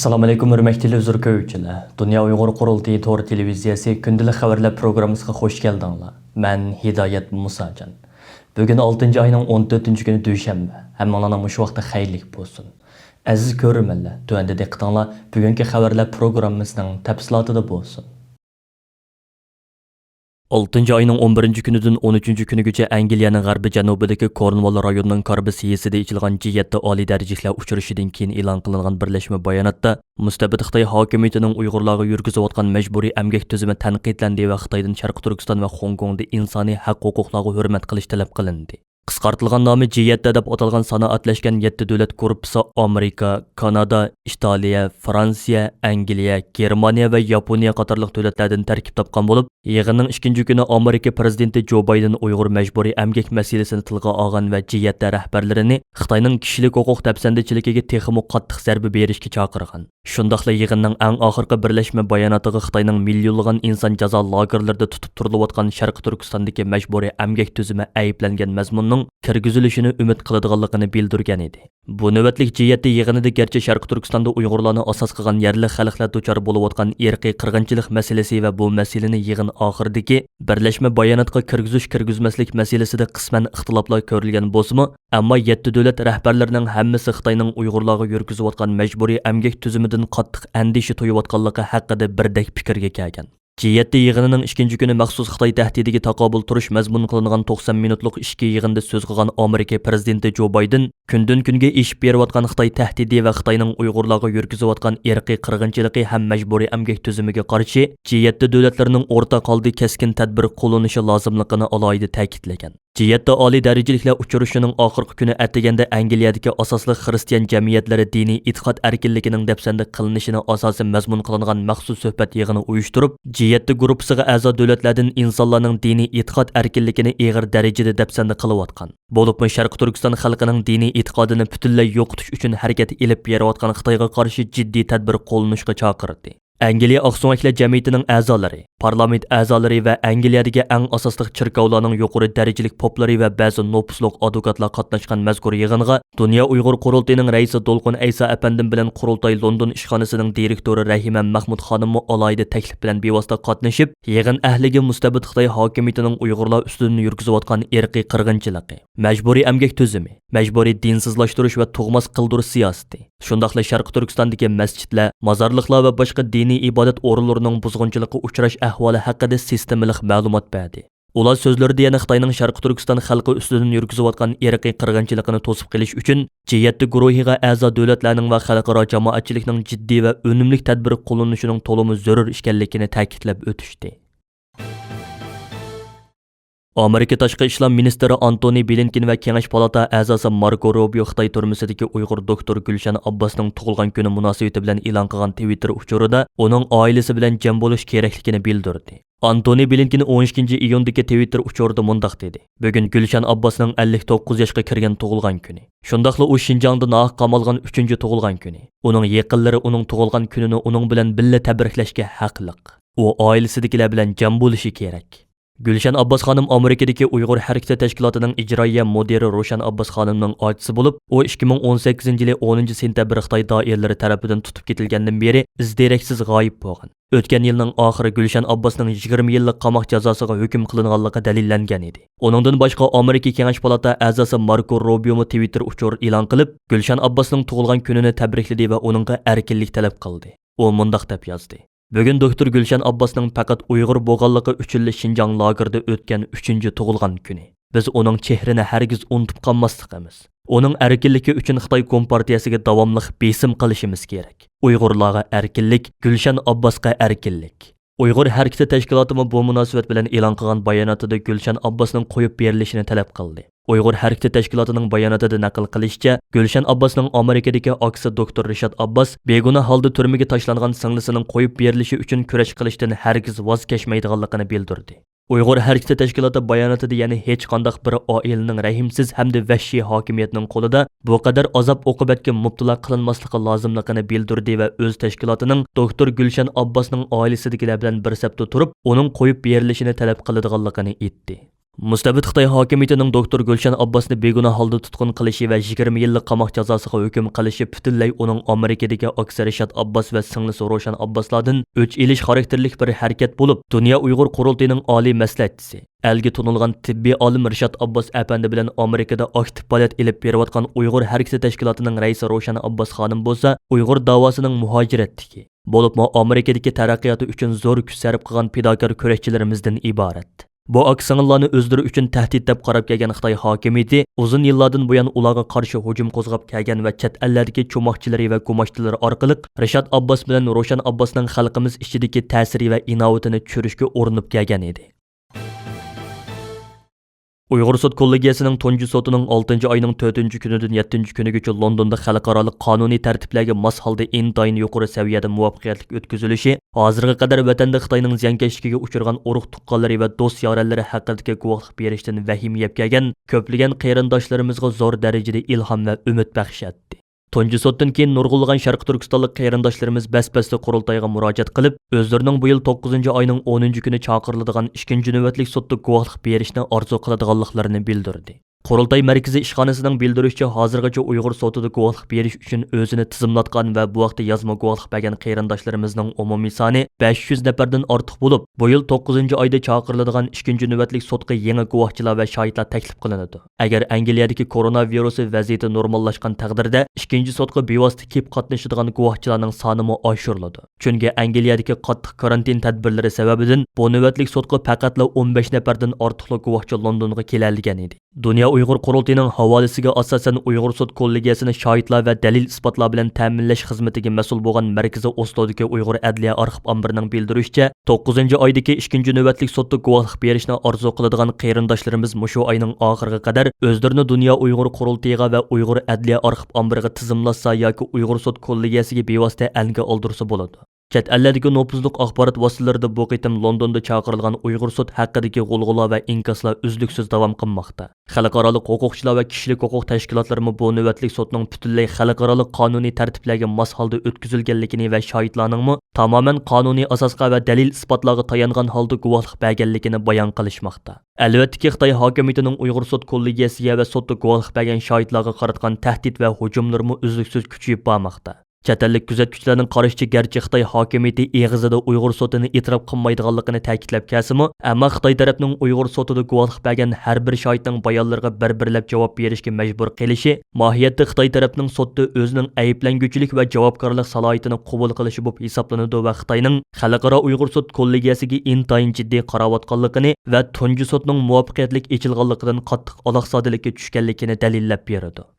Assalamu alaykum hörmətli televizor ko'ruvchilar. Dunya Uyghur Qurultiyi to'g'ri televiziyasi kundalik xəvərlər proqramımızga xoş gəldinglar. Mən Hidayət Musacan. Bugün 6-cı ayının 14-cü günü düşənbə. Həmmələrinə bu vaxtda xeyirlik bolsun. Əziz görürmənlər, tövəndə diqqətinizlər bugünkü xəvərlər proqramımızın təfsilatında bolsun. 6 ayının 11 günüdün 13 günügüçe Angliyanın g'arbi janubidagi Cornwall rayonining Karbisiyesida ichilgan G7 oliy darajali uchrashuvidan keyin e'lon qilingan birlashma bayonotda mustabid Xitoy hokimiyatining Uyg'urlarga yurgizayotgan majburiy emgak tuzumi tanqidlandi va Xitoydan Sharq Turkiston va Hong Kongda insoniy haq-huquqlarga hurmat qilish talab qilindi. Qisqartılgan nomi G7 deb atalgan sanoatlashgan 7 davlat guruhi Amerika, Kanada, Italiya, Fransiya, Angliya, Germaniya va Yaponiya qatorliq davlatlardan tarkib topgan bo'lib, yig'inning 2-kuni Amerika prezidenti Joe Biden Uyg'ur majburiy emgak masalasini tilga olgan va G7 rahbarlarini Xitoyning kishilik huquq tafsandichiligiga texmo qattiq zarba berishga chaqirgan. Shundaqla yig'inning eng oxirgi birlashma bayonotiga Xitoyning millionlagan inson jazo lagerlarida tutib turilayotgan Sharq Turkistondagi majburiy emgak tuzumi ayblangan mazmunning kirgizilishini umid qiladiganligini bildirgan edi. Bu navbatlik G7 yig'inida garchi Sharq Turkistonda Uyg'urlarni asos qilgan yerli xalqlar duchor bo'layotgan irqiy qirg'inchilik masalasi va bu masalani yig'in oxiridagi birlashma bayonotga kirgizmaslik masalasida qisman ixtiloflar ko'rilgan bo'lsa-mu, ammo 7 davlat rahbarlarining hammasi Xitoyning Uyg'urlarga yurgizayotgan majburiy emgak tuzumidan qattiq andisha to'yayotganligi haqida birdek fikrga kelgan. G7 yig'inining 2-kuni maxsus Xitoy tahdidiga taqobil turish mazmun qilingan 90 minutlik ishki yig'inda so'z qilgan Amerika prezidenti Joe Biden kundan kunga eshib berayotgan Xitoy tahdidi va Xitoyning Uyg'urlarga yurgizayotgan irqiy qirg'inchiligi ham majburiy emgak tuzumiga qarshi G7 davlatlarining o'rtaq holda keskin tadbir qo'llanishi lozimligini alohida ta'kidlagan. G7 oliy darajaliklar uchrashuvining oxirgi kuni atiganda Angliyadagi asosli xristian jamiyatlari diniy e'tiqod erkinligining dafsanda qilinishini asosan mazmun qilingan maxsus suhbat yig'ini uyushtirib, G7 guruhiga a'zo davlatlardan insonlarning diniy e'tiqod erkinligini og'ir darajada dafsanda qilayotgan. Bo'libmi Sharq Turkiston xalqining diniy e'tiqodini butunlay yo'qotish uchun harakat olib berayotgan Xitoyga qarshi jiddiy tadbir qo'llanishga chaqirdi. Angliya Oqsumaklar jamiyatining a'zolari, parlament a'zolari va Angliyadagi eng asosli chirkovlarning yuqori darajalik poplari va ba'zi nopusliq advokatlar qatnashgan mazkur yig'inga Dunya Uyg'ur Qurultiyining raisi Dolqun Aysa apandim bilan Qurultiyi London ishxonasining direktori Rahima Mahmud xonim alohida taklif bilan bevosita qatnashib, yig'in ahliga mustabid Xitoy hokimiyatining Uyg'urlar ustidan yurgizayotgan irqiy qirg'inchiligi, majburiy emgak tuzumi, majburiy dinsizlashtirish va tug'mas qildirish siyosati, shundaqla Sharq Turkistondagi masjidlar, mozorliqlar va boshqa diniy ibodat o'rinlarining buzg'unchiligiga uchrash ahvoli haqida sistemalik ma'lumot berdi. Ular so'zlarida yana Xitoyning Sharq Turkiston xalqi ustidan yurgizayotgan irqiy qirg'inchiligini to'sib qilish uchun G7 guruhiga a'zo davlatlarning va xalqaro jamoatchilikning jiddiy va unumli tadbir qo'llanishining to'liq zarur ekanligini ta'kidlab o'tishdi. Amerika Tashqi ishlar ministri Antony Blinken va Kengash palata a'zosi Marco Rubio Xitoy turmusidagi Uyg'ur doktor Gulshan Abbosning tug'ilgan kuni munosabati bilan e'lon qilgan Twitter uchurida uning oilasi bilan jam bo'lish kerakligini bildirdi. Antony Blinken 12-iyundagi Twitter uchurida mundaq dedi: "Bugun Gulshan Abbosning 59 yoshga kirgan tug'ilgan kuni. Shundaqla u Shinjongda nohaq qamalgan 3-tug'ilgan kuni. Uning yaqinlari uning tug'ilgan kunini uning bilan birga tabriklashga haqliq. U oilasidagilar bilan jam bo'lishi kerak." Gulshan Abbos xonim Amerikadagi Uyg'ur harakati tashkilotining ijroiya mudiri Roshan Abbos xonimning otasi bo'lib, u 2018-yili 10-sentabr Xitoy doiralari tomonidan tutib ketilgandan beri izderaksiz g'oyib bo'lgan. O'tgan yilning oxiri Gulshan Abbosning 20 yillik qamoq jazosiga hukm qilinganligi dalillangan edi. Uningdan boshqa Amerika Kengash palata a'zosi Marco Rubio Twitter uchur e'lon qilib, Gulshan Abbosning tug'ilgan kunini tabrikladi va uningga erkinlik talab qildi. U mundaq deb yozdi: "Bugun doktor Gulshan Abbosning faqat Uyg'ur bo'lganligi uchun Shinjong lagerida o'tgan 3-tug'ilgan kuni. Biz uning chehrini hargiz unutib qolmasligimiz. Uning erkinligi uchun Xitoy Kompartiyasiga davomli besim qilishimiz kerak. Uyg'urlarga erkinlik, Gulshan Abbosga erkinlik." Uyg'ur harakati tashkiloti bu munosabat bilan e'lon qilgan bayonotida Gulshan Abbosning qo'yib berilishini talab qildi. Uyg'ur harakati tashkilotining bayonotida naql qilishicha, Gulshan Abbosning Amerikadagi aksi doktor Rishad Abbos beguna holda turmaga tashlangan singlisining qo'yib berilishi uchun kurash qilishdan hargiz voz kechmaydiganligini bildirdi. Uyg'ur harakati tashkiloti bayonotida yana hech qanday bir oilaning rahimsiz hamda vahshiy hokimiyatning qo'lida bu qadar azob oqibatga mubtalo qilinmasligi lozimligini bildirdi va o'z tashkilotining doktor Gulshan Abbosning oilasidagilar bilan bir safda turib, uning qo'yib berilishini talab qiladiganligini aytdi. Mustabid Xitoy hokimiyatining doktor Gulshan Abbosni begunoh holda tutqun qilishi va 20 yillik qamoq jazosiga hukm qilishi butunlay uning Amerikadagi aksi Rishad Abbos va singlisi Roshan Abboslardan o'ch elish xarakterlik bir harakat bo'lib, Dunya Uyg'ur Qurultiyining oliy maslahatchisi, elga tunilgan tibbiy olim Rishad Abbos apandi bilan Amerikada aktiv faoliyat olib berayotgan Uyg'ur harakati tashkilotining raisi Roshan Abbos xonim bo'lsa, Uyg'ur davosining muhojiratdiki bo'libmi Amerikadagi taraqqiyoti uchun zo'r kuch sarf qilgan fidokor kurashchilarimizdan iborat. Bu aksiyonlarni o'zlari uchun tahdid deb qarab kelgan Xitoy hokimiyati uzun yillardan buyon ularga qarshi hujum qo'zg'ab kelgan va chet ellardagi cho'moqchilari va ko'moqchilari orqali Rishad Abbos bilan Roshan Abbosning xalqimiz ichidagi ta'siri va inovatini tushirishga urinib kelgan edi. Uyghur sud kollegiyasining tunji sotining 6-oyning 4-kunidan 7-kunigacha Londonda xalqaro qonuniy tartiblarga mos holda intayin yuqori saviyada muvaffaqiyatli o'tkazilishi, hozirga qadar vatanda Xitoyning ziyonkashligiga uchragan urug' tuqqanlari va do'st yoralari haqidagi guvohlik berishdan vahim yeb kelgan ko'plagan qarindoshlarimizga zo'r darajada ilhom va umid baxsh etdi. Tunji sotdan keyin nurg'ulg'an Sharq Turkistonlik qarindoshlarimiz bas-basda Qurultiyiga murojaat qilib, o'zlarining bu yil 9-oyning 10-kuni chaqiriladigan 2-navbatlik sotda guvohlik berishni orzu qiladiganliklarini bildirdi. Qurultiyi markaziy ishxonasining bildirishicha, hozirgacha Uyg'ur sotida guvohlik berish uchun o'zini tizimlatgan va bu vaqtda yozma guvohlik bergan qarindoshlarimizning umumiy soni 500 nafardan ortiq bo'lib, bu yil 9-oyda chaqiriladigan 2-navbatlik sotga yangi guvohchilar va shohidlar taklif qilinadi. Agar Angliyadagi koronavirusi vaziyati normallashgan taqdirda 2-sotga bevosita kelib qatnashadigan guvohchilarning soni oshiriladi. Chunki Angliyadagi qattiq karantin tadbirlari sababidan bu navbatlik sotga faqatla 15 nafardan ortiq guvohchi Londonga keladigan edi. Dunya Uyg'ur Qurultiyining havolasiga asosan Uyg'ur sud kollegiyasini shohidlar va dalil isbotlar bilan ta'minlash xizmatiga mas'ul bo'lgan Markaziy Oslodagi Uyg'ur adliya arxiv ombirining bildirishicha, 9-oydagi 2-navbatlik sotda guvohlik berishni orzu qiladigan qarindoshlarimiz mushu oyning oxiriga qadar o'zlarini Dunya Uyg'ur Qurultiyiga va Uyg'ur adliya arxiv ombiriga tizimlashsa yoki Uyg'ur sud kollegiyasiga bevosita alga oldirsa bo'ladi. Chet ellardagi nopuzliq axborot vositalarida bu qitim Londonda chaqirilgan Uyg'ur sud haqidagi g'ulg'ula va inkaslar uzluksiz davom qilmoqda. Xalqaro huquqchilar va kishilik huquq tashkilotlari bu navbatlik sudning butunlay xalqaro qonuniy tartiblarga mos holda o'tkazilganligini va shohidlarning tamoman qonuniy asosga va dalil isbotlarga tayangan holda guvohlik berganligini bayon qilishmoqda. Albatta, Xitoy hokimiyatining Uyg'ur sud kollegiyasiga va sudda guvohlik bergan shohidlarga qaratgan tahdid va hujumlarmi uzluksiz kuchayib bormoqda. Chet ellik kuzatuvchilarning qarashicha, garchi Xitoy hokimiyati eg'izida Uyg'ur sotini e'tirof qilmaydiganligini ta'kidlab kelsa-mu, ammo Xitoy tarafining Uyg'ur sotida guvohlik bergan har bir shohidning bayonlariga bir-birlab javob berishga majbur qilishi, mohiyatda Xitoy tarafining sotda o'zining ayblanguvchilik va javobgarlik salohiyatini qabul qilishi bo'lib hisoblanadi va Xitoyning xalqaro Uyg'ur sud kollegiyasiga intayin jiddiy qarayotganligini va tunji sotning muvaffaqiyatli echilganligidan qattiq aloqsizlikka tushganligini dalillab beradi.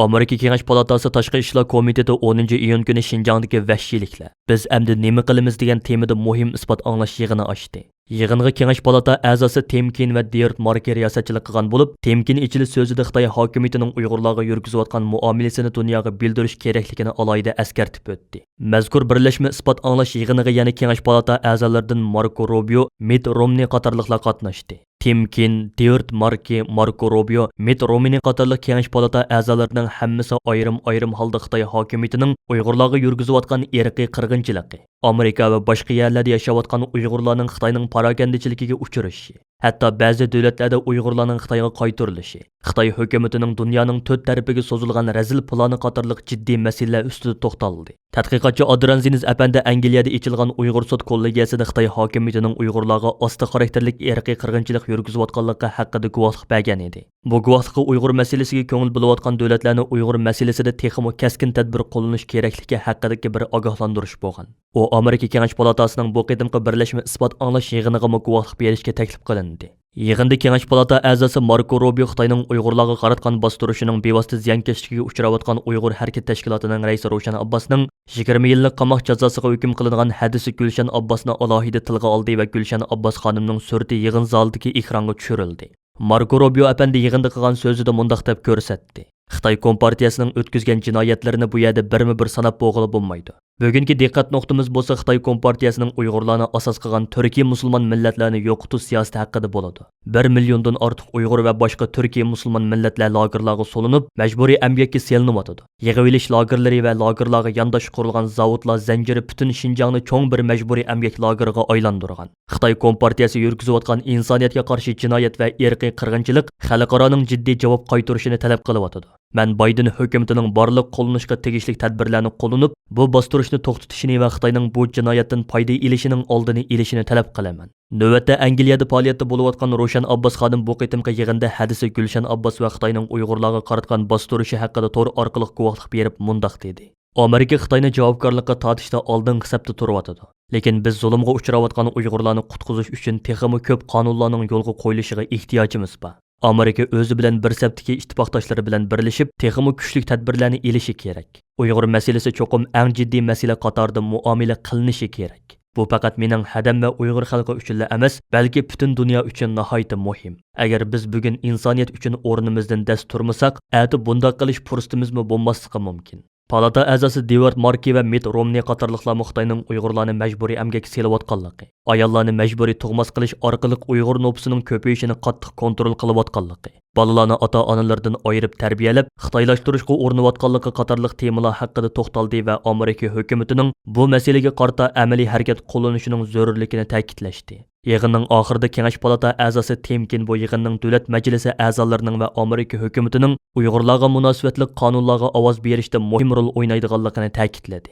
Amerika Kengash palatasi Tashqi ishlar komiteti 10-iyun kuni Shinjongdagi vahshiyliklar, biz endi nima qilamiz degan temada muhim isbot anglash yig'ini ochdi. Yig'inga Kengash palata a'zosi Temkin va Dirt Mark riyosatchilik qilgan bo'lib, Temkin ichili so'zida Xitoy hokimiyatining Uyg'urlarga yurgizayotgan muomalasini dunyoga bildirish kerakligini alohida eskartib o'tdi. Mazkur birlashma isbot anglash yig'iniga yana Kengash palata a'zolaridan Marco Rubio, Mitt Romney qatorliqlar qatnashdi. Temkin, Dirt Marki, Marco Rubio, Mitt Romney qatorliq Kengash palata a'zolarining hammasi ayrim-ayrim holda Xitoy hokimiyatining Uyg'urlarga yurgizayotgan irqiy qirg'inchiligi, Amerika va boshqa yerlarda yashayotgan Uyg'urlarning Xitoyning parokandichiligiga uchrashi, hatto ba'zi davlatlarda Uyg'urlarning Xitoyga qaytarilishi, Xitoy hukumatining dunyoning to'rt tarafiga so'zilgan razil plani qatorliq jiddiy masalalar ustida to'xtaldi. Tadqiqotchi Adranziniz apandi Angliyada ichilgan Uyg'ur sud kollegiyasida Xitoy hokimiyatining Uyg'urlarga osti xarakterlik irqiy qirg'inchilik yurgizayotganligi haqida guvohlik bergan edi. Bu guvohlikqa Uyg'ur masalasiga ko'ngil bo'layotgan davlatlarni Uyg'ur masalasida texmo kaskin tadbir qo'llanish kerakligi haqidagi bir ogohlantirish bo'lgan. U Amerika Kengash palatasining bu qitimqi birlashma isbot anglash yig'iniga guvohlik berishga taklif qilindi. Yig'inda Kengash palata a'zosi Marco Rubio Xitoyning Uyg'urlarga qaratgan bostirishining bevosita ziyonkashligiga uchrayotgan Uyg'ur harakat tashkilotining raisi Roshan Abbosning 20 yillik qamoq jazosiga hukm qilingan hadisi Gulshan Abbosni alohida tilga oldi va Gulshan Abbos xonimning surati yig'in zalidagi ekronga tushirildi. Marco Rubio apandi yig'inda qilgan so'zida mundaq deb ko'rsatdi. Xitoy kompartiyasining o'tkazgan jinoyatlarini bu yerda birma-bir sanab bo'g'ilib bo'lmaydi. Bugungi diqqat nuqtamiz bo'lsa Xitoy Kompartiyasining Uyg'urlarni asos qilgan Turkiya musulmon millatlarini yo'qotish siyosati haqida bo'ladi. 1 milliondan ortiq Uyg'ur va boshqa Turkiya musulmon millatlar lagerlarga solinib, majburiy emgakka selinyotdi. Yig'ilish lagerlari va lagerlarga yandash qurilgan zavodlar zanjiri butun Shinjongni cho'ng bir majburiy emgak lageriga aylantirgan. Xitoy Kompartiyasi yurgizayotgan insoniyatga qarshi jinoyat va irqiy qirg'inchilik xalqaroning jiddiy javob qaytarishini talab qilyapti. Men Biden hukumatining barliq qo'llanishga tegishli tadbirlarni qo'llanib, bu bostirishni to'xtatishini va Xitoyning bu jinoyatdan foyda olishining oldini olishini talab qilaman. Navbatda Angliyada faoliyatda bo'layotgan Roshan Abbos xodim bu qitimqi yig'inda hadisi Gulshan Abbos va Xitoyning Uyg'urlarga qaratgan bostirishi haqida to'r orqali guvohlik berib mundaq dedi. Amerika Xitoyni javobgarlikka tortishda oldingi safda turibdi. Lekin biz zulmga uchrayotgan Uyg'urlarni qutqizish uchun texmi ko'p qonunlarning yo'lga qo'yilishiga ehtiyojimiz bor. Amerika o'zi bilan bir safdagi ittifoqdoshlari bilan birlashib, texmi kuchli tadbirlarni elishi kerak. Uyg'ur masalasi cho'qim eng jiddiy masala qatorida muomala qilinishi kerak. Bu faqat mening hadam va Uyg'ur xalqi uchun emas, balki butun dunyo uchun nihoyatda muhim. Agar biz bugun insoniyat uchun o'rnimizdan dast turmasak, ati bunday qilish fursatimizmi bo'lmasligi mumkin. Palata a'zosi Devard Marki va Mitt Romney qatorliqlar Xitoyning Uyg'urlarni majburiy emgakka selayotganligi, ayollarni majburiy tug'mas qilish orqali Uyg'ur nopisining ko'payishini qattiq kontrol qilayotganligi, bolalarni ota-onalardan ayirib tarbiyalab, xitoylashtirishga urinayotganligi qatorliq temalar haqida to'xtaldi va Amerika hukumatining bu masalaga qarata amaliy harakat qo'llanishining zarurligini ta'kidlashdi. Yig'inning oxirida Kengash palata a'zosi Temkin bu yig'inning davlat majlisi a'zolarining va Amerika hukumatining Uyg'urlarga munosabatli qonunlarga ovoz berishda muhim rol o'ynaydiganligini ta'kidladi.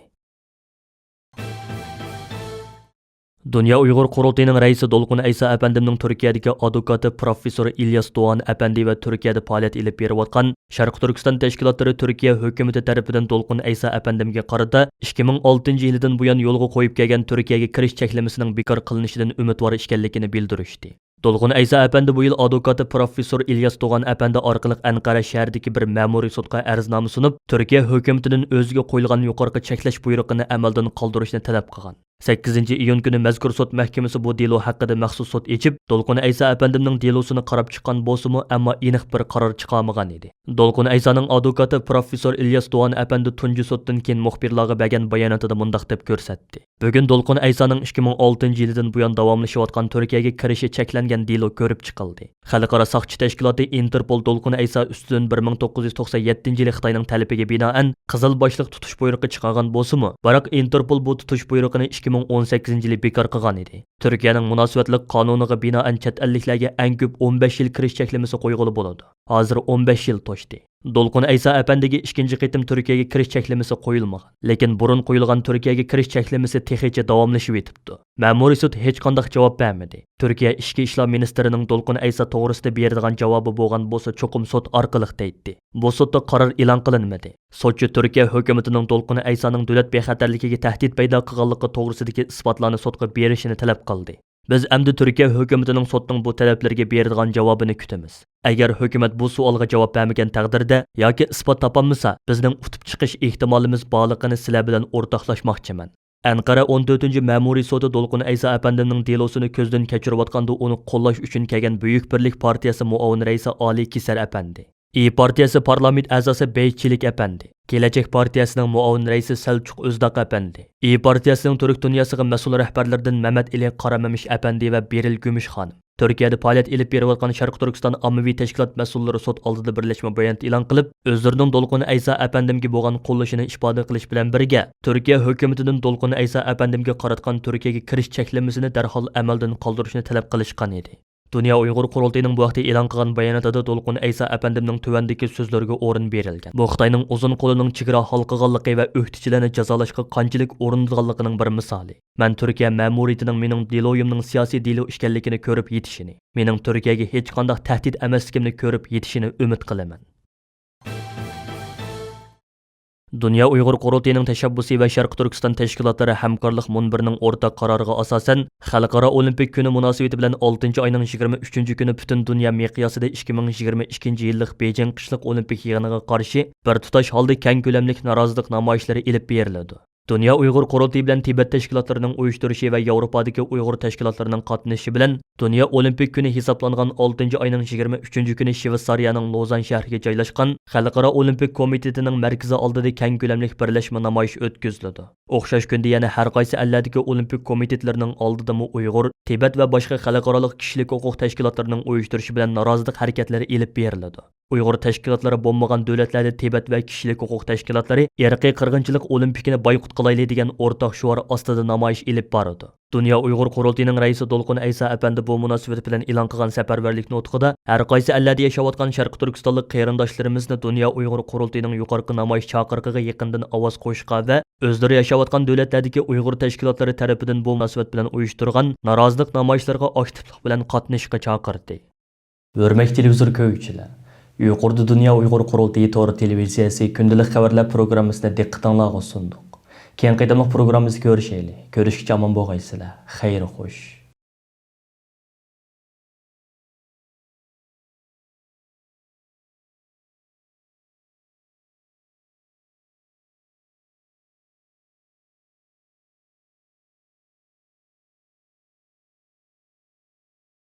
Dunya Uyg'ur Qurultiyining raisi Dolqun Aysa apandimning Turkiyadagi advokati professor İlyas Doğan apandi va Turkiyada faoliyat olib berayotgan Sharq Turkiston tashkilotlari Turkiya hukumati tomonidan Dolqun Aysa apandimga qarata 2006-yildan buyon yo'lga qo'yib kelgan Turkiyaga kirish cheklamasining bekor qilinishidan umidvor ekanligini bildirishdi. Dolqun Aysa apandi bu yil advokati professor İlyas Doğan apandi orqali Anqara shahridagi bir ma'muriy sudga arznoma sunib, Turkiya hukumatining o'ziga qo'yilgan yuqorqi cheklash buyrug'ini amaldan qoldirishni talab qilgan. 8-iyun kuni mazkur sud mahkamasi bu delo haqida maxsus sud echib, Dolqun Aysa apandimning delosini qarab chiqqan bo'lsa-mu, ammo aniq bir qaror chiqarmagan edi. Dolqun Aysaning advokati professor İlyas Doğan apandi tunji suddan keyin muxbirlarga bergan bayonotida mundaq deb ko'rsatdi. Bugun Dolqun Aysaning 2006-yildan buyon davomlashayotgan Turkiyaga kirishi cheklangan delo ko'rib chiqildi. Xalqaro soqchi tashkiloti Interpol Dolqun Aysa ustidan 1997-yil Xitoyning talabiga binoan qizil boshliq tutish buyrug'i chiqargan bo'lsa-mu, biroq Interpol bu tutish buyrug'ini 2018-yili bekor qilgan edi. Turkiyaning munosabatlik qonuniga binoan chet elliklarga eng ko'p 15 yil kirish cheklamasi qo'yg'ili bo'ladi. Hozir 15 yil to'shdi. Dolqun Aysa apandiga ikkinchi qitim Turkiyaga kirish cheklamasi qo'yilmagan. Lekin burun qo'yilgan Turkiyaga kirish cheklamasi texicha davomlashib etibdi. Ma'muriy sud hech qanday javob bermadi. Turkiya Ichki ishlar ministrining Dolqun Aysa to'g'risida beradigan javobi bo'lgan bo'lsa, cho'qim sud orqali deydi. Bu sudda qaror e'lon qilinmadi. Sudchi Turkiya hukumatining Dolqun Aysaning davlat bexatarligiga tahdid paydo qilganligi to'g'risidagi isbotlarni sudga berishini talab qildi. Biz endi Turkiya hukumatining sudning bu talablarga beradigan javobini kutamiz. Agar hukumat bu savolga javob bermagan taqdirda yoki isbot topolmasa, bizning utib chiqish ehtimolimiz borligini sizlar bilan o'rtoqlashmoqchiman. Anqara 14-ma'muriy sudi Dolqun Aysa apandimning delosini ko'zdan kechirayotganda uni qo'llash uchun kelgan Buyuk Birlik partiyasi muavin raisi Ali Kisar apandi, partiyasi parlament a'zosi Beychilik apandi, Kelajak partiyasining muavin raisi Selçuk Özdaq apandi, partiyasining Turk dunyosiga mas'ul rahbarlaridan Mehmet Ali Qaramamiş apandi va Beril Gümüş xonim, Turkiyada faoliyat olib berayotgan Sharq Turkiston ommaviy tashkilot mas'ullari sud oldida birlashma bayonot e'lon qilib, o'zlarining Dolqun Aysa apandimga bo'lgan qo'llashini ifoda qilish bilan birga, Turkiya hukumatining Dolqun Aysa apandimga qaratgan Turkiyaga kirish cheklamasini darhol amaldan qoldirishni talab qilishgan edi. Dunya Uyg'ur Qurultiyining bu vaqtda e'lon qilgan bayonotida Dolqun Aysa apandimning tuvandagi so'zlariga o'rin berilgan. Bu Xitoyning uzun qo'lining chegara halqaganligi va o'htichilarni jazolashga qanchalik o'rindiganligining bir misoli. Men Turkiya ma'muriyatining mening deloyimning siyosiy delo ekanligini ko'rib yetishini, mening Turkiyaga hech qanday tahdid emasligimni ko'rib yetishini umid qilaman. Dunya Uyg'ur Qurultiyining tashabbusi va Sharq Turkiston tashkilotlari hamkorlik munbirining o'rtaq qaroriga asosan Xalqaro Olimpik kuni munosabati bilan 6-oyning 23-kuni butun dunyo miqyosida 2022-yillik Beijing qishliq olimpik yig'iniga qarshi bir tutash holda keng ko'lamli norozilik namoyishlari olib beriladi. Dunya Uyghur Qurultiyi bilan Tibet təşkilatlarının uyuşturuşı və Avropadakı Uyghur təşkilatlarının qatnışı bilan Dunya Olimpik günü hesablanğan 6-cı ayının 23-cü günü Şveysariyanın Lozan şəhəriga joylashgan Xalqaro Olimpik Komitetining mərkəzi oldida keng ko'lamlik birlashma namoyish o'tkazildi. O'xshash kunda yana har qaysi allardagi Olimpik komitetlarining oldidami Uyghur, Tibet va boshqa xalqaro kishilik huquq tashkilotlarining uyushtirishi bilan norozilik harakatlari elib beriladi. Uyghur tashkilotlari bo'lmagan davlatlarda Tibet va kishilik huquq tashkilotlari irqiy qirg'inchilik olimpikini boyqut qilayli degan o'rtaq shuar ostida namoyish elib boradi. Dunya Uyg'ur Qurultiyining raisi Dolqun Aysa apandi bu munosabat bilan e'lon qilgan safarbarlik nutqida har qaysi allarda yashayotgan Sharq Turkistonlik qarindoshlarimizni Dunya Uyg'ur Qurultiyining yuqorqi namoyish chaqiriqiga yaqindan ovoz qo'yishga va o'zlari yashayotgan davlatlardagi Uyg'ur tashkilotlari tarafidan bu munosabat bilan uyushtirgan norozilik namoyishlariga aktivlik bilan qatnashishga chaqirdi. Hurmatli televizor ko'ruvchilar, yuqorida Dunya Uyg'ur Qurultiyi to'g'ri televiziyasi күнділік xəvərlər proqrammisini diqqətinizə sunduq. Keyin qaydamlıq proqramimizni görüşəylik. Görüşkice aman boğaysılar. Xeyri xoş.